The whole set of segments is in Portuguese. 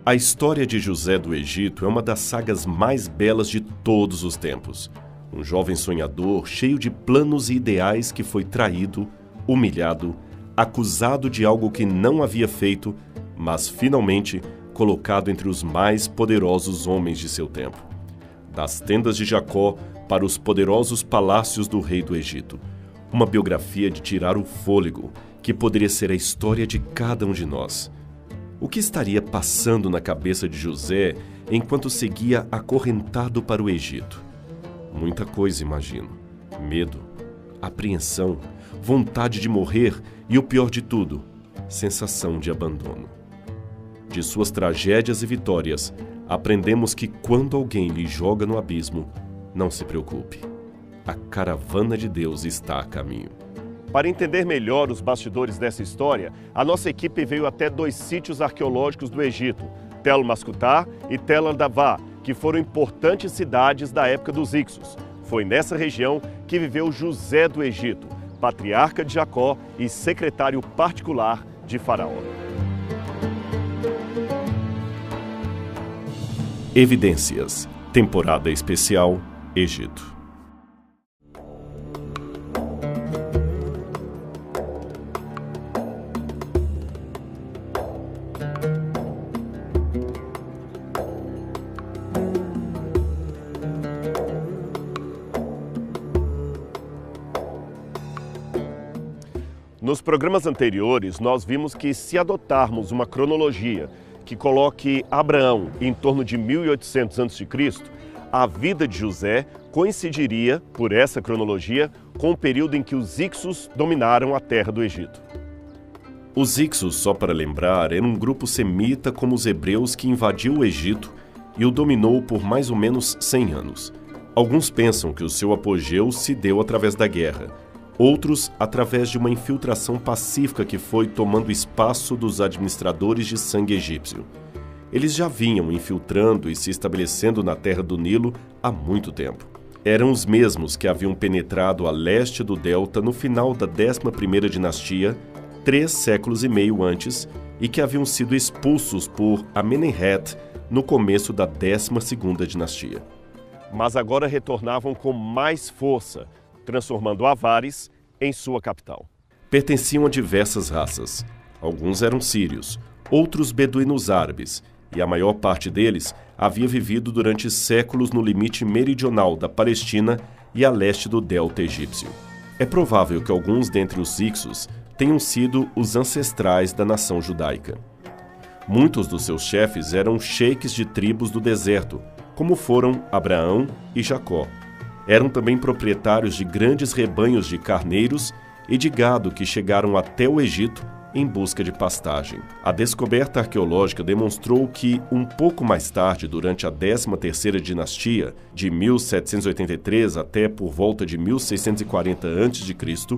A história de José do Egito é uma das sagas mais belas de todos os tempos. Um jovem sonhador, cheio de planos e ideais que foi traído, humilhado, acusado de algo que não havia feito, mas finalmente colocado entre os mais poderosos homens de seu tempo. Das tendas de Jacó para os poderosos palácios do rei do Egito. Uma biografia de tirar o fôlego, que poderia ser a história de cada um de nós. O que estaria passando na cabeça de José enquanto seguia acorrentado para o Egito? Muita coisa, imagino. Medo, apreensão, vontade de morrer e, o pior de tudo, sensação de abandono. De suas tragédias e vitórias, aprendemos que quando alguém lhe joga no abismo, não se preocupe. A caravana de Deus está a caminho. Para entender melhor os bastidores dessa história, a nossa equipe veio até 2 sítios arqueológicos do Egito, Tel Mascutar e Tel Adavá, que foram importantes cidades da época dos Ixos. Foi nessa região que viveu José do Egito, patriarca de Jacó e secretário particular de Faraó. Evidências. Temporada especial, Egito. Nos programas anteriores, nós vimos que se adotarmos uma cronologia que coloque Abraão em torno de 1800 a.C., a vida de José coincidiria, por essa cronologia, com o período em que os Ixos dominaram a terra do Egito. Os Ixos, só para lembrar, eram um grupo semita como os hebreus que invadiu o Egito e o dominou por mais ou menos 100 anos. Alguns pensam que o seu apogeu se deu através da guerra. Outros, através de uma infiltração pacífica que foi tomando espaço dos administradores de sangue egípcio. Eles já vinham infiltrando e se estabelecendo na terra do Nilo há muito tempo. Eram os mesmos que haviam penetrado a leste do delta no final da 11ª dinastia, 3 séculos e meio antes, e que haviam sido expulsos por Amenemhet no começo da 12ª dinastia. Mas agora retornavam com mais força, transformando Avares em sua capital. Pertenciam a diversas raças. Alguns eram sírios, outros beduínos árabes, e a maior parte deles havia vivido durante séculos no limite meridional da Palestina e a leste do delta egípcio. É provável que alguns dentre os Ixos tenham sido os ancestrais da nação judaica. Muitos dos seus chefes eram sheiks de tribos do deserto, como foram Abraão e Jacó. Eram também proprietários de grandes rebanhos de carneiros e de gado que chegaram até o Egito em busca de pastagem. A descoberta arqueológica demonstrou que, um pouco mais tarde, durante a 13ª dinastia, de 1783 até por volta de 1640 a.C.,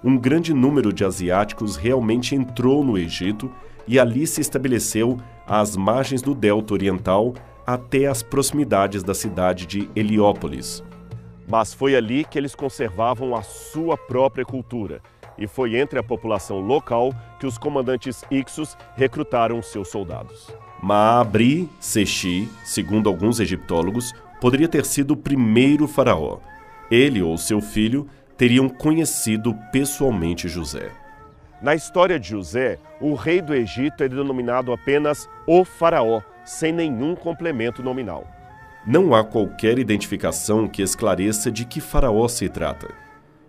um grande número de asiáticos realmente entrou no Egito e ali se estabeleceu às margens do delta oriental até as proximidades da cidade de Heliópolis. Mas foi ali que eles conservavam a sua própria cultura, e foi entre a população local que os comandantes Ixos recrutaram seus soldados. Maabri Seshi, segundo alguns egiptólogos, poderia ter sido o primeiro faraó. Ele ou seu filho teriam conhecido pessoalmente José. Na história de José, o rei do Egito é denominado apenas o faraó, sem nenhum complemento nominal. Não há qualquer identificação que esclareça de que faraó se trata.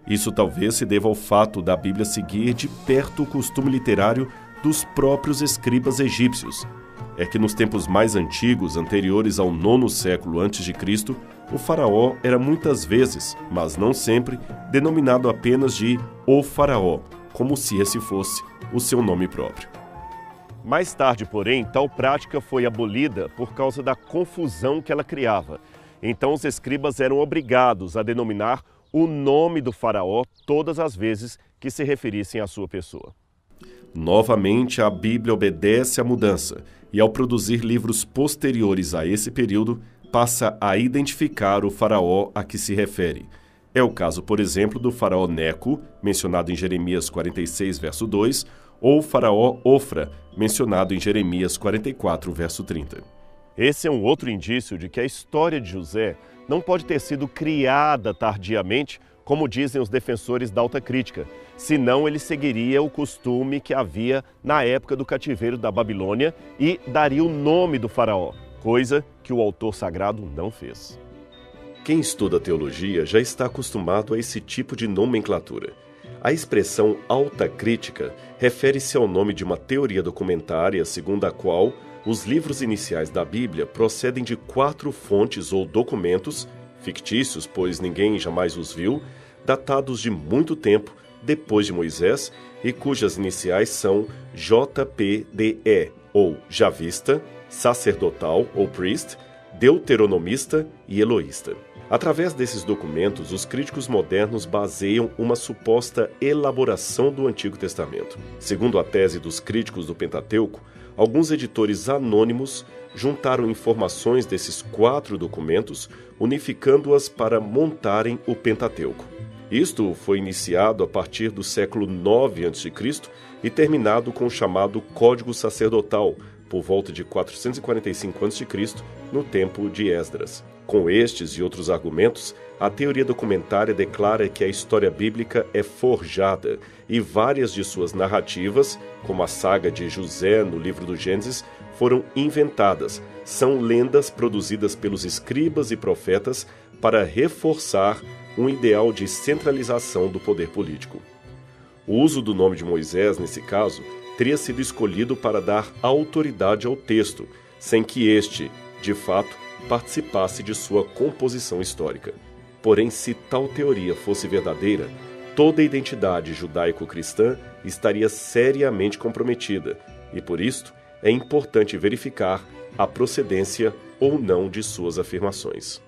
Isso talvez se deva ao fato da Bíblia seguir de perto o costume literário dos próprios escribas egípcios. É que nos tempos mais antigos, anteriores ao 9º século a.C., o faraó era muitas vezes, mas não sempre, denominado apenas de o faraó, como se esse fosse o seu nome próprio. Mais tarde, porém, tal prática foi abolida por causa da confusão que ela criava. Então os escribas eram obrigados a denominar o nome do faraó todas as vezes que se referissem à sua pessoa. Novamente, a Bíblia obedece à mudança e, ao produzir livros posteriores a esse período, passa a identificar o faraó a que se refere. É o caso, por exemplo, do faraó Neco, mencionado em Jeremias 46, verso 2, ou faraó Ofra, mencionado em Jeremias 44, verso 30. Esse é um outro indício de que a história de José não pode ter sido criada tardiamente, como dizem os defensores da alta crítica, senão ele seguiria o costume que havia na época do cativeiro da Babilônia e daria o nome do faraó, coisa que o autor sagrado não fez. Quem estuda teologia já está acostumado a esse tipo de nomenclatura. A expressão alta crítica refere-se ao nome de uma teoria documentária segundo a qual os livros iniciais da Bíblia procedem de 4 fontes ou documentos, fictícios, pois ninguém jamais os viu, datados de muito tempo depois de Moisés e cujas iniciais são JPDE, ou Javista, Sacerdotal, ou Priest, Deuteronomista e Eloísta. Através desses documentos, os críticos modernos baseiam uma suposta elaboração do Antigo Testamento. Segundo a tese dos críticos do Pentateuco, alguns editores anônimos juntaram informações desses 4 documentos, unificando-as para montarem o Pentateuco. Isto foi iniciado a partir do século IX a.C. e terminado com o chamado Código Sacerdotal, por volta de 445 a.C., no tempo de Esdras. Com estes e outros argumentos, a teoria documentária declara que a história bíblica é forjada e várias de suas narrativas, como a saga de José no livro do Gênesis, foram inventadas. São lendas produzidas pelos escribas e profetas para reforçar um ideal de centralização do poder político. O uso do nome de Moisés, nesse caso, teria sido escolhido para dar autoridade ao texto, sem que este, de fato, participasse de sua composição histórica. Porém, se tal teoria fosse verdadeira, toda a identidade judaico-cristã estaria seriamente comprometida, e por isto é importante verificar a procedência ou não de suas afirmações.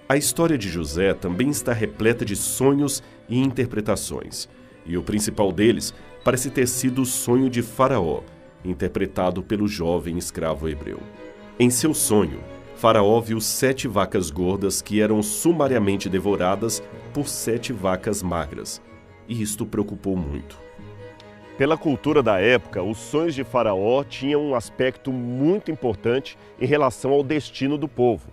A história de José também está repleta de sonhos e interpretações, e o principal deles parece ter sido o sonho de Faraó, interpretado pelo jovem escravo hebreu. Em seu sonho, Faraó viu 7 vacas gordas que eram sumariamente devoradas por 7 vacas magras, e isto preocupou muito. Pela cultura da época, os sonhos de Faraó tinham um aspecto muito importante em relação ao destino do povo.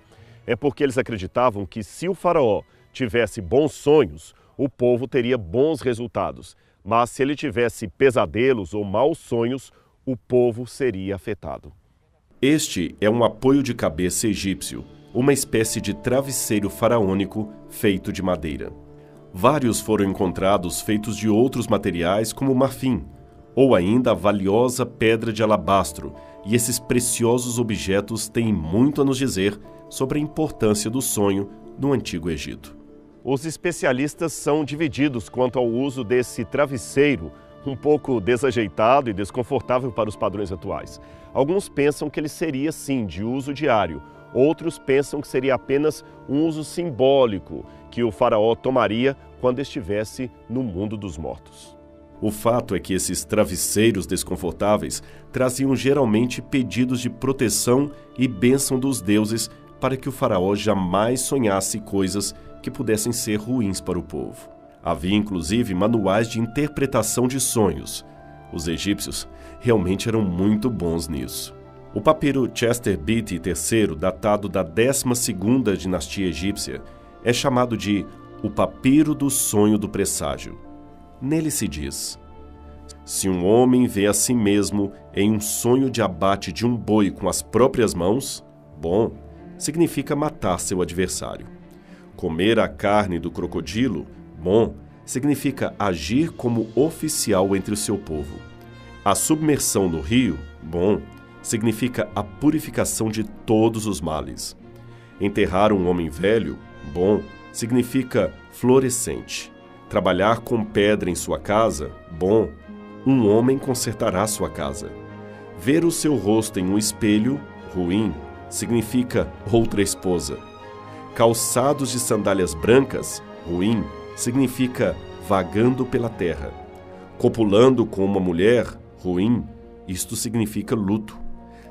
É porque eles acreditavam que se o Faraó tivesse bons sonhos, o povo teria bons resultados. Mas se ele tivesse pesadelos ou maus sonhos, o povo seria afetado. Este é um apoio de cabeça egípcio, uma espécie de travesseiro faraônico feito de madeira. Vários foram encontrados feitos de outros materiais como marfim, ou ainda a valiosa pedra de alabastro, e esses preciosos objetos têm muito a nos dizer sobre a importância do sonho no Antigo Egito. Os especialistas são divididos quanto ao uso desse travesseiro, um pouco desajeitado e desconfortável para os padrões atuais. Alguns pensam que ele seria, sim, de uso diário. Outros pensam que seria apenas um uso simbólico que o faraó tomaria quando estivesse no mundo dos mortos. O fato é que esses travesseiros desconfortáveis traziam geralmente pedidos de proteção e bênção dos deuses para que o faraó jamais sonhasse coisas que pudessem ser ruins para o povo. Havia inclusive manuais de interpretação de sonhos. Os egípcios realmente eram muito bons nisso. O papiro Chester Beatty III, datado da 12ª dinastia egípcia, é chamado de o papiro do sonho do presságio. Nele se diz: se um homem vê a si mesmo em um sonho de abate de um boi com as próprias mãos, bom, significa matar seu adversário. Comer a carne do crocodilo, bom, significa agir como oficial entre o seu povo. A submersão no rio, bom, significa a purificação de todos os males. Enterrar um homem velho, bom, significa florescente. Trabalhar com pedra em sua casa, bom, um homem consertará sua casa. Ver o seu rosto em um espelho, ruim, significa outra esposa. Calçados de sandálias brancas, ruim, significa vagando pela terra. Copulando com uma mulher, ruim, isto significa luto.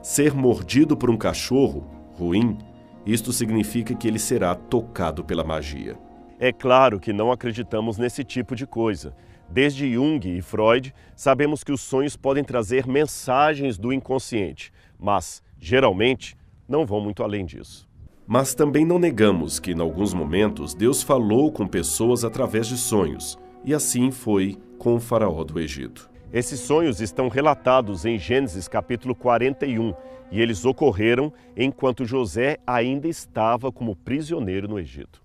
Ser mordido por um cachorro, ruim, isto significa que ele será tocado pela magia. É claro que não acreditamos nesse tipo de coisa. Desde Jung e Freud, sabemos que os sonhos podem trazer mensagens do inconsciente, mas, geralmente, não vão muito além disso. Mas também não negamos que, em alguns momentos, Deus falou com pessoas através de sonhos, e assim foi com o faraó do Egito. Esses sonhos estão relatados em Gênesis capítulo 41, e eles ocorreram enquanto José ainda estava como prisioneiro no Egito.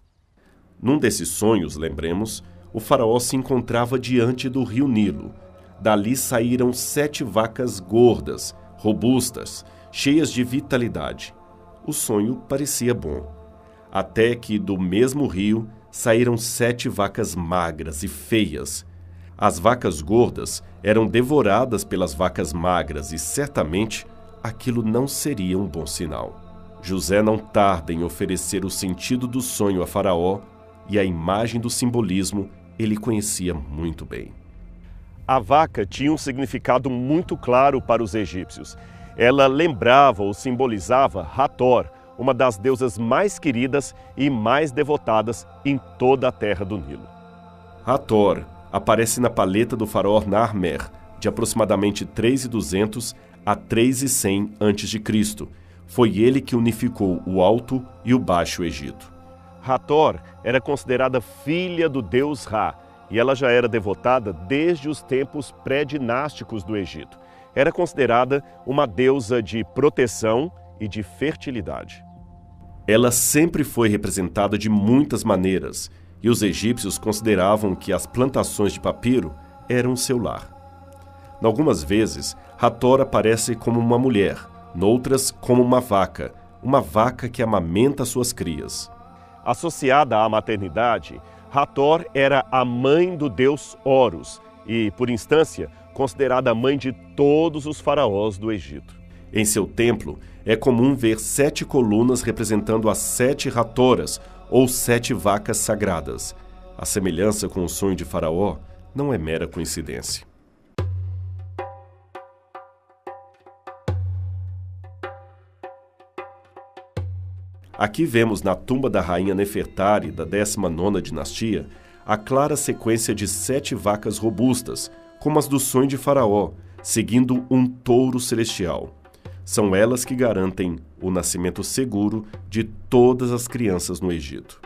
Num desses sonhos, lembremos, o faraó se encontrava diante do rio Nilo. Dali saíram 7 vacas gordas, robustas, cheias de vitalidade. O sonho parecia bom. Até que do mesmo rio saíram 7 vacas magras e feias. As vacas gordas eram devoradas pelas vacas magras e certamente aquilo não seria um bom sinal. José não tarda em oferecer o sentido do sonho a Faraó e a imagem do simbolismo ele conhecia muito bem. A vaca tinha um significado muito claro para os egípcios. Ela lembrava ou simbolizava Hathor, uma das deusas mais queridas e mais devotadas em toda a terra do Nilo. Hathor aparece na paleta do faraó Narmer, de aproximadamente 3.200 a 3.100 a.C. Foi ele que unificou o Alto e o Baixo Egito. Hathor era considerada filha do deus Ra, e ela já era devotada desde os tempos pré-dinásticos do Egito. Era considerada uma deusa de proteção e de fertilidade. Ela sempre foi representada de muitas maneiras, e os egípcios consideravam que as plantações de papiro eram seu lar. Algumas vezes, Hathor aparece como uma mulher, noutras como uma vaca que amamenta suas crias. Associada à maternidade, Hathor era a mãe do deus Horus e, por instância, considerada a mãe de todos os faraós do Egito. Em seu templo, é comum ver 7 colunas representando as 7 Hathoras, ou 7 vacas sagradas. A semelhança com o sonho de Faraó não é mera coincidência. Aqui vemos na tumba da rainha Nefertari, da 19ª dinastia, a clara sequência de 7 vacas robustas, como as do sonho de Faraó, seguindo um touro celestial. São elas que garantem o nascimento seguro de todas as crianças no Egito.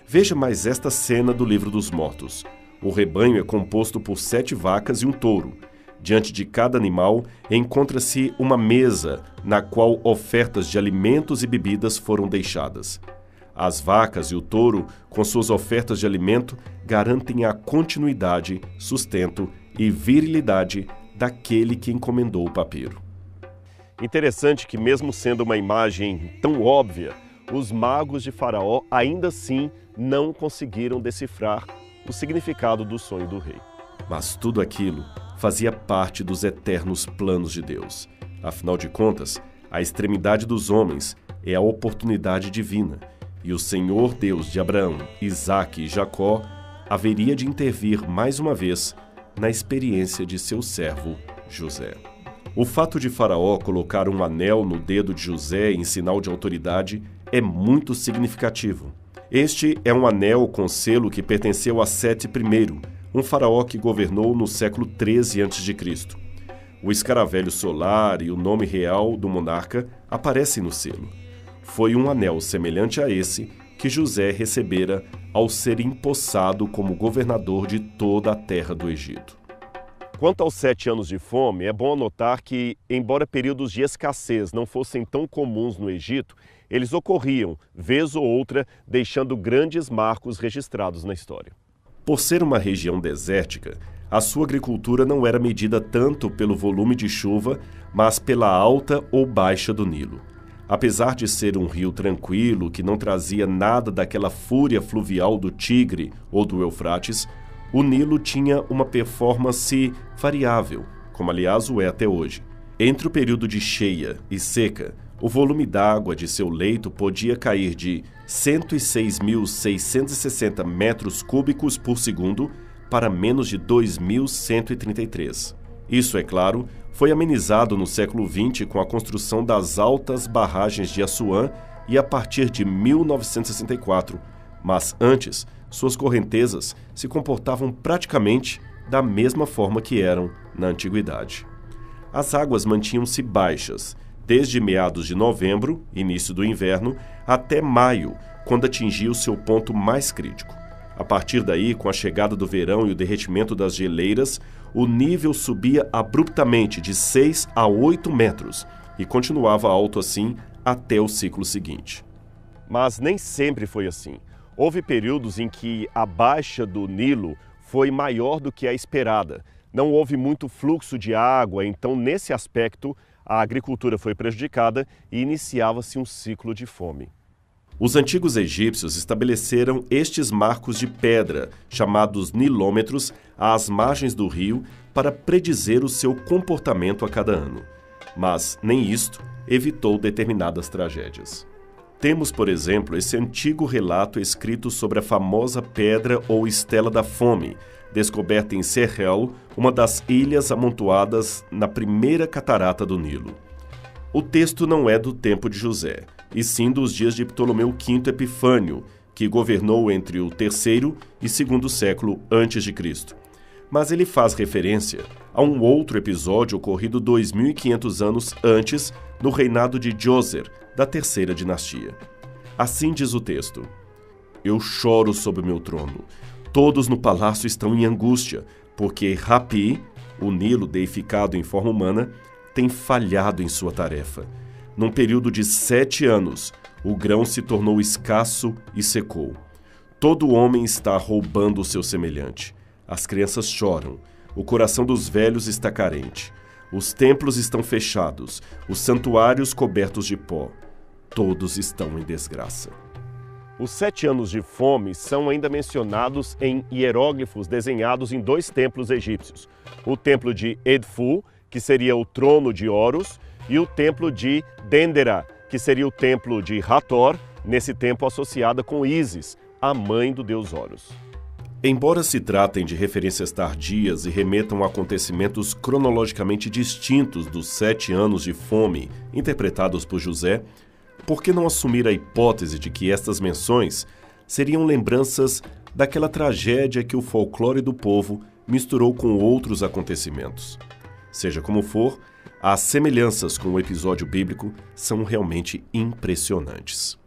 Veja mais esta cena do Livro dos Mortos. O rebanho é composto por 7 vacas e um touro. Diante de cada animal encontra-se uma mesa na qual ofertas de alimentos e bebidas foram deixadas. As vacas e o touro, com suas ofertas de alimento, garantem a continuidade, sustento e virilidade daquele que encomendou o papiro. Interessante que, mesmo sendo uma imagem tão óbvia, os magos de Faraó ainda assim não conseguiram decifrar o significado do sonho do rei. Mas tudo aquilo fazia parte dos eternos planos de Deus. Afinal de contas, a extremidade dos homens é a oportunidade divina, e o Senhor Deus de Abraão, Isaque e Jacó haveria de intervir mais uma vez na experiência de seu servo José. O fato de Faraó colocar um anel no dedo de José em sinal de autoridade é muito significativo. Este é um anel com selo que pertenceu a Sete I, um faraó que governou no século 13 a.C. O escaravelho solar e o nome real do monarca aparecem no selo. Foi um anel semelhante a esse que José recebera ao ser empossado como governador de toda a terra do Egito. Quanto aos 7 anos de fome, é bom anotar que, embora períodos de escassez não fossem tão comuns no Egito, eles ocorriam, vez ou outra, deixando grandes marcos registrados na história. Por ser uma região desértica, a sua agricultura não era medida tanto pelo volume de chuva, mas pela alta ou baixa do Nilo. Apesar de ser um rio tranquilo que não trazia nada daquela fúria fluvial do Tigre ou do Eufrates, o Nilo tinha uma performance variável, como aliás o é até hoje. Entre o período de cheia e seca, o volume d'água de seu leito podia cair de 106.660 metros cúbicos por segundo para menos de 2.133. Isso, é claro, foi amenizado no século XX com a construção das altas barragens de Assuã e a partir de 1964, mas antes, suas correntezas se comportavam praticamente da mesma forma que eram na antiguidade. As águas mantinham-se baixas, desde meados de novembro, início do inverno, até maio, quando atingia o seu ponto mais crítico. A partir daí, com a chegada do verão e o derretimento das geleiras, o nível subia abruptamente de 6 a 8 metros e continuava alto assim até o ciclo seguinte. Mas nem sempre foi assim. Houve períodos em que a baixa do Nilo foi maior do que a esperada. Não houve muito fluxo de água, então nesse aspecto a agricultura foi prejudicada e iniciava-se um ciclo de fome. Os antigos egípcios estabeleceram estes marcos de pedra, chamados nilômetros, às margens do rio para predizer o seu comportamento a cada ano. Mas nem isto evitou determinadas tragédias. Temos, por exemplo, esse antigo relato escrito sobre a famosa pedra ou estela da fome, descoberta em Sehel, uma das ilhas amontoadas na primeira catarata do Nilo. O texto não é do tempo de José, e sim dos dias de Ptolomeu V Epifânio, que governou entre o terceiro e segundo século a.C. Mas ele faz referência a um outro episódio ocorrido 2.500 anos antes, no reinado de Djoser, da terceira dinastia. Assim diz o texto: Eu choro sobre o meu trono. Todos no palácio estão em angústia, porque Rapi, o Nilo deificado em forma humana, tem falhado em sua tarefa. Num período de 7 anos, o grão se tornou escasso e secou. Todo homem está roubando o seu semelhante. As crianças choram. O coração dos velhos está carente. Os templos estão fechados, os santuários cobertos de pó. Todos estão em desgraça. Os 7 anos de fome são ainda mencionados em hieróglifos desenhados em 2 templos egípcios. O templo de Edfu, que seria o trono de Horus, e o templo de Dendera, que seria o templo de Hathor, nesse tempo associada com Ísis, a mãe do deus Horus. Embora se tratem de referências tardias e remetam a acontecimentos cronologicamente distintos dos 7 anos de fome interpretados por José, por que não assumir a hipótese de que estas menções seriam lembranças daquela tragédia que o folclore do povo misturou com outros acontecimentos? Seja como for, as semelhanças com o episódio bíblico são realmente impressionantes.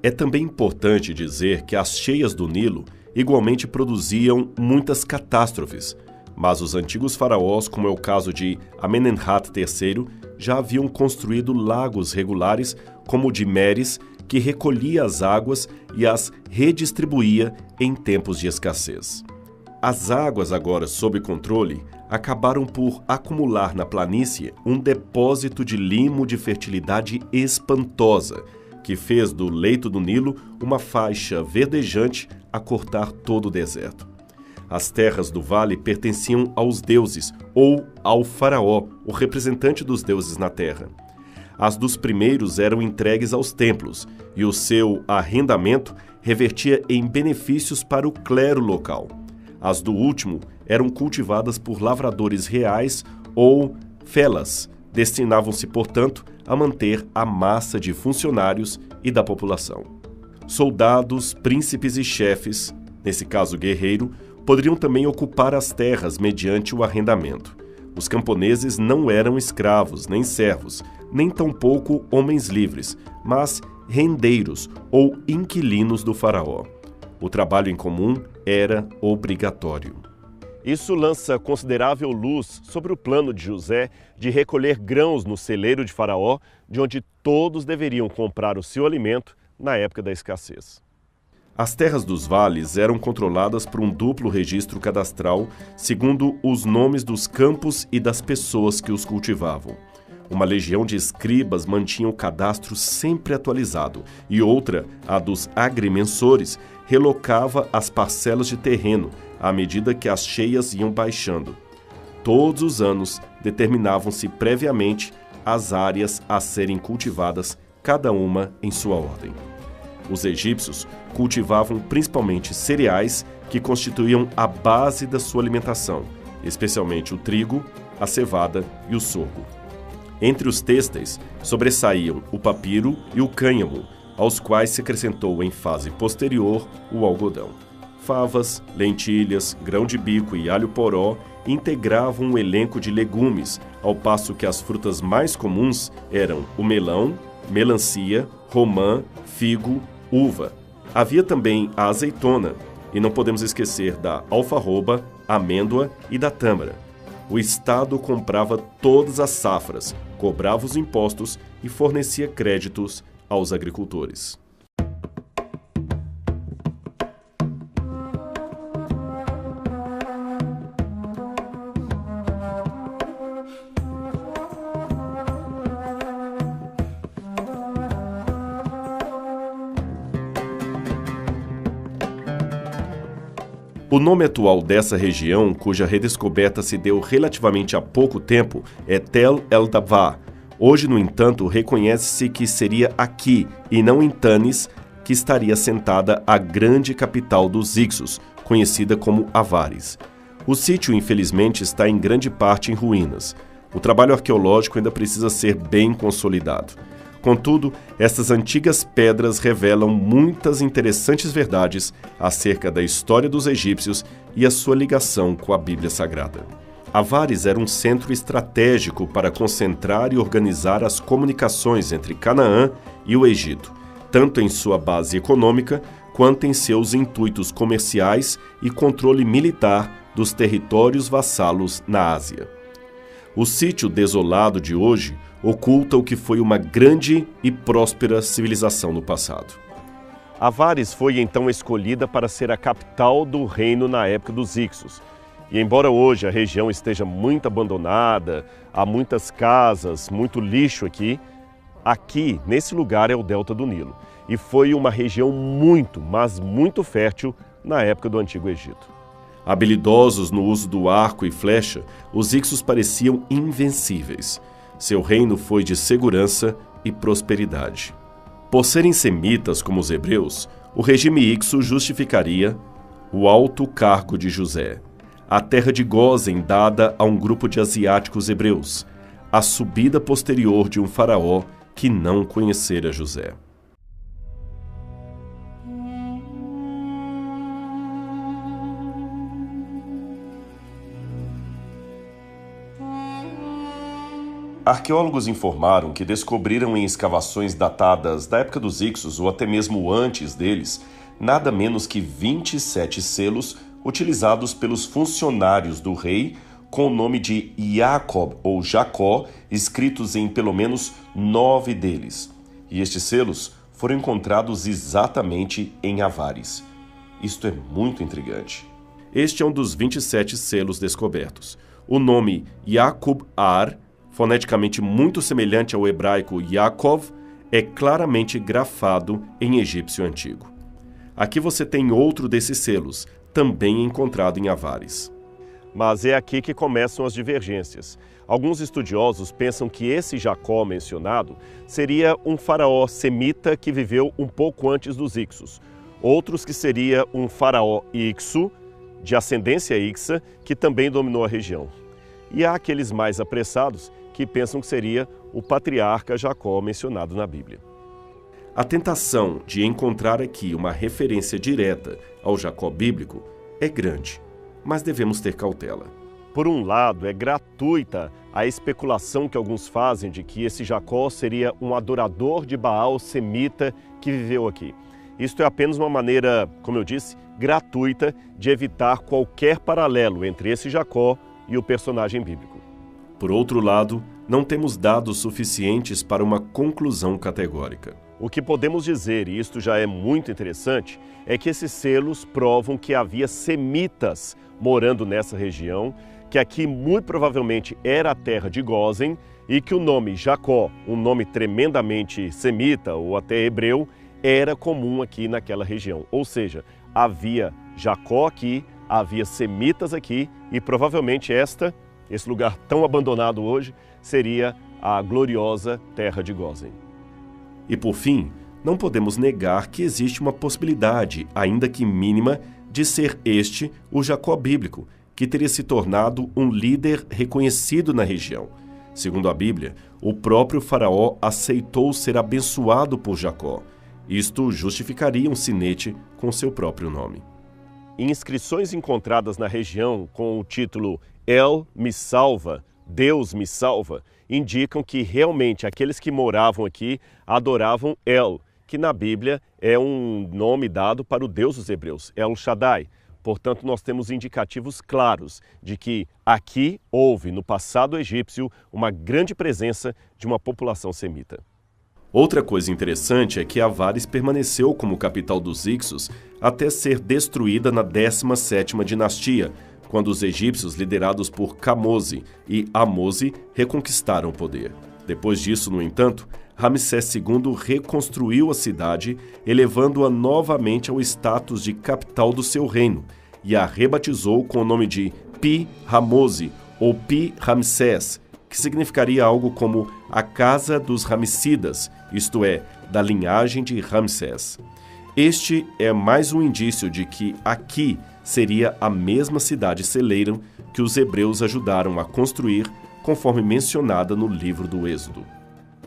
É também importante dizer que as cheias do Nilo igualmente produziam muitas catástrofes, mas os antigos faraós, como é o caso de Amenemhat III, já haviam construído lagos regulares, como o de Meres, que recolhia as águas e as redistribuía em tempos de escassez. As águas, agora sob controle, acabaram por acumular na planície um depósito de limo de fertilidade espantosa, que fez do leito do Nilo uma faixa verdejante a cortar todo o deserto. As terras do vale pertenciam aos deuses, ou ao faraó, o representante dos deuses na terra. As dos primeiros eram entregues aos templos, e o seu arrendamento revertia em benefícios para o clero local. As do último eram cultivadas por lavradores reais ou felas, destinavam-se, portanto, a manter a massa de funcionários e da população. Soldados, príncipes e chefes, nesse caso guerreiro, poderiam também ocupar as terras mediante o arrendamento. Os camponeses não eram escravos, nem servos, nem tampouco homens livres, mas rendeiros ou inquilinos do faraó. O trabalho em comum era obrigatório. Isso lança considerável luz sobre o plano de José de recolher grãos no celeiro de Faraó, de onde todos deveriam comprar o seu alimento na época da escassez. As terras dos vales eram controladas por um duplo registro cadastral, segundo os nomes dos campos e das pessoas que os cultivavam. Uma legião de escribas mantinha o cadastro sempre atualizado, e outra, a dos agrimensores, relocava as parcelas de terreno, à medida que as cheias iam baixando. Todos os anos determinavam-se previamente as áreas a serem cultivadas, cada uma em sua ordem. Os egípcios cultivavam principalmente cereais que constituíam a base da sua alimentação, especialmente o trigo, a cevada e o sorgo. Entre os têxteis sobressaíam o papiro e o cânhamo, aos quais se acrescentou em fase posterior o algodão. Favas, lentilhas, grão de bico e alho poró integravam um elenco de legumes, ao passo que as frutas mais comuns eram o melão, melancia, romã, figo, uva. Havia também a azeitona, e não podemos esquecer da alfarroba, amêndoa e da tâmara. O Estado comprava todas as safras, cobrava os impostos e fornecia créditos aos agricultores. O nome atual dessa região, cuja redescoberta se deu relativamente há pouco tempo, é Tel el-Dava. Hoje, no entanto, reconhece-se que seria aqui, e não em Tanis, que estaria assentada a grande capital dos Hyksos, conhecida como Avares. O sítio, infelizmente, está em grande parte em ruínas. O trabalho arqueológico ainda precisa ser bem consolidado. Contudo, estas antigas pedras revelam muitas interessantes verdades acerca da história dos egípcios e a sua ligação com a Bíblia Sagrada. Avares era um centro estratégico para concentrar e organizar as comunicações entre Canaã e o Egito, tanto em sua base econômica quanto em seus intuitos comerciais e controle militar dos territórios vassalos na Ásia. O sítio desolado de hoje oculta o que foi uma grande e próspera civilização no passado. Avares foi então escolhida para ser a capital do reino na época dos Hyksos. E embora hoje a região esteja muito abandonada, há muitas casas, muito lixo aqui nesse lugar é o delta do Nilo. E foi uma região muito, mas muito fértil na época do Antigo Egito. Habilidosos no uso do arco e flecha, os Hyksos pareciam invencíveis. Seu reino foi de segurança e prosperidade. Por serem semitas como os hebreus, o regime Hykso justificaria o alto cargo de José, a terra de Gósen dada a um grupo de asiáticos hebreus, a subida posterior de um faraó que não conhecera José. Arqueólogos informaram que descobriram em escavações datadas da época dos Hyksos ou até mesmo antes deles, nada menos que 27 selos utilizados pelos funcionários do rei com o nome de Jacob ou Jacó, escritos em pelo menos 9 deles. E estes selos foram encontrados exatamente em Avares. Isto é muito intrigante. Este é um dos 27 selos descobertos. O nome Yaqub-ar, foneticamente muito semelhante ao hebraico Yaakov, é claramente grafado em egípcio antigo. Aqui você tem outro desses selos, também encontrado em Avares. Mas é aqui que começam as divergências. Alguns estudiosos pensam que esse Jacó mencionado seria um faraó semita que viveu um pouco antes dos Hyksos. Outros que seria um faraó Hykso, de ascendência Hyksa, que também dominou a região. E há aqueles mais apressados que pensam que seria o patriarca Jacó mencionado na Bíblia. A tentação de encontrar aqui uma referência direta ao Jacó bíblico é grande, mas devemos ter cautela. Por um lado, é gratuita a especulação que alguns fazem de que esse Jacó seria um adorador de Baal semita que viveu aqui. Isto é apenas uma maneira, como eu disse, gratuita de evitar qualquer paralelo entre esse Jacó e o personagem bíblico. Por outro lado, não temos dados suficientes para uma conclusão categórica. O que podemos dizer, e isto já é muito interessante, é que esses selos provam que havia semitas morando nessa região, que aqui muito provavelmente era a terra de Gósen e que o nome Jacó, um nome tremendamente semita ou até hebreu, era comum aqui naquela região. Ou seja, havia Jacó aqui, havia semitas aqui e provavelmente esse lugar tão abandonado hoje, seria a gloriosa terra de Gósen. E por fim, não podemos negar que existe uma possibilidade, ainda que mínima, de ser este o Jacó bíblico, que teria se tornado um líder reconhecido na região. Segundo a Bíblia, o próprio faraó aceitou ser abençoado por Jacó. Isto justificaria um sinete com seu próprio nome. Inscrições encontradas na região com o título El me salva, Deus me salva, indicam que realmente aqueles que moravam aqui adoravam El, que na Bíblia é um nome dado para o Deus dos hebreus, El Shaddai. Portanto, nós temos indicativos claros de que aqui houve, no passado egípcio, uma grande presença de uma população semita. Outra coisa interessante é que Avares permaneceu como capital dos Ixos até ser destruída na 17ª dinastia, quando os egípcios liderados por Camose e Amose reconquistaram o poder. Depois disso, no entanto, Ramsés II reconstruiu a cidade, elevando-a novamente ao status de capital do seu reino, e a rebatizou com o nome de Pi-Ramose ou Pi-Ramsés, que significaria algo como a casa dos Ramessidas, isto é, da linhagem de Ramsés. Este é mais um indício de que aqui seria a mesma cidade celeira que os hebreus ajudaram a construir, conforme mencionada no livro do Êxodo.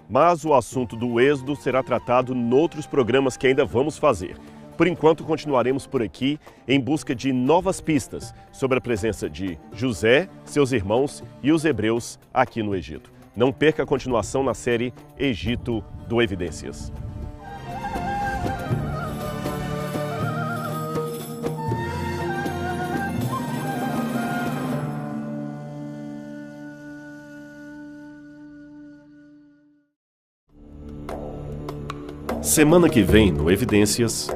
Mas o assunto do Êxodo será tratado noutros programas que ainda vamos fazer. Por enquanto, continuaremos por aqui em busca de novas pistas sobre a presença de José, seus irmãos e os hebreus aqui no Egito. Não perca a continuação na série Egito do Evidências. Semana que vem no Evidências.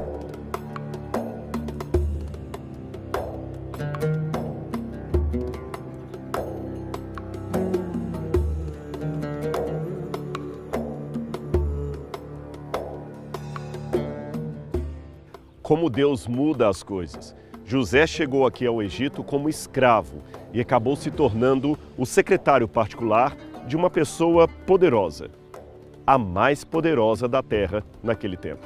Como Deus muda as coisas. José chegou aqui ao Egito como escravo e acabou se tornando o secretário particular de uma pessoa poderosa, a mais poderosa da terra naquele tempo.